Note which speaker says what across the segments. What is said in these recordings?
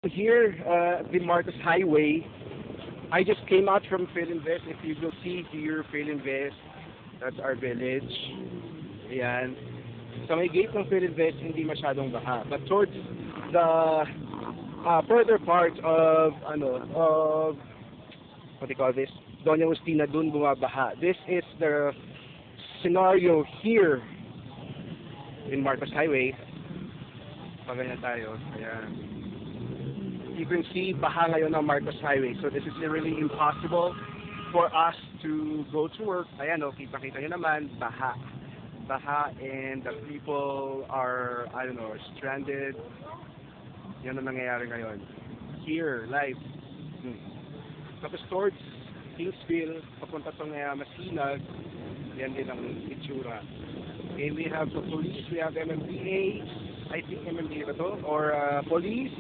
Speaker 1: Here, the Marcos Highway. I just came out from Philinvest. If you will see here, Philinvest, that's our village. Ayan. Sa may gate ng Philinvest, hindi masyadong baha. But towards the further part of, what do you call this? Doña Agustina, dun bumabaha. This is the scenario here in Marcos Highway. Paganya tayo. Ayan. You can see baha ngayon ng Marcos Highway. So this is really impossible for us to go to work. Ayan o, kita-kita nyo naman, baha. Baha and the people are, stranded. Yan ang nangyayari ngayon. Here, live. Tapos towards Kingsville, papunta sa Masinag, yan din ang itsura. And we have the police, we have MMDA, I think MMDA ba to? Or police,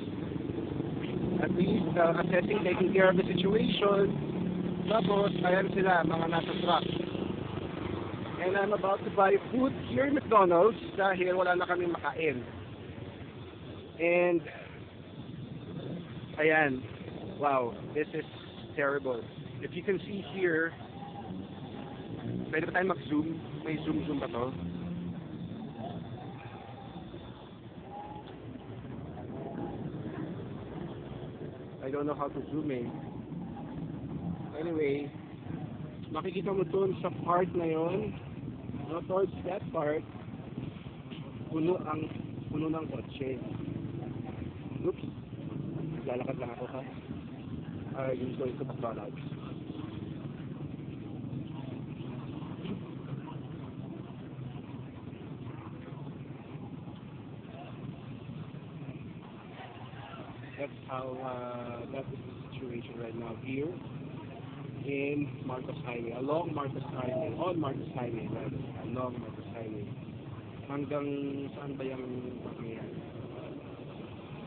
Speaker 1: at least assessing, taking care of the situation. Tapos, ayan sila, mga nasa truck. And I'm about to buy food here in McDonald's dahil wala na kaming makain. And, ayan, wow, this is terrible. If you can see here, pwede ba tayo mag-zoom? May zoom ba to? I don't know how to zoom in. Anyway, makikita mo dun sa part na yon, towards that part, puno ng kotse. Oops, lalakad lang ako ha. I'm going to McDonald's. That's how that is the situation right now here in Marcos Highway, along Marcos Highway, on Marcos Highway, rather, along Marcos Highway. Hanggang saan ba yung pangyayari?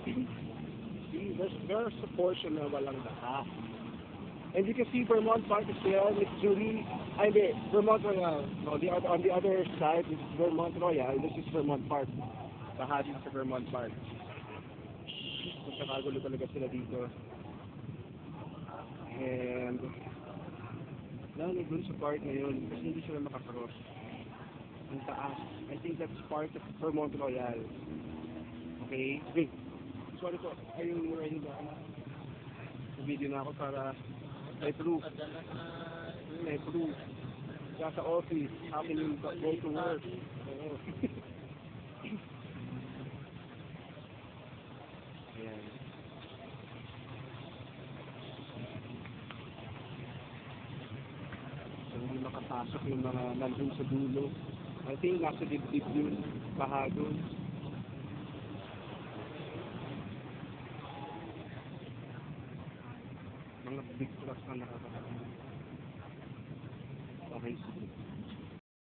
Speaker 1: See, there's a portion na walang baha. And you can see Vermont Park is there, Missouri, Vermont Royal. No, on the other side, this is Vermont Royal, this is Vermont Park. Baha din sa Vermont Park. Magkakagulo talaga sila dito. And lalo dun sa part na yun kasi hindi sila makakaross. Ang taas. I think that's part of Vermont Royal. Okay? Wait. Sorry po. Ayun riding ba? Video na ako para may proof. May proof. Sa office. How can you go to work? Oo. Ayan. So, hindi makapasok yung mga nandun sa dulo. I think nasa dibdib yun. Bahago. Mga big trucks na nakakatakas. Okay, sige.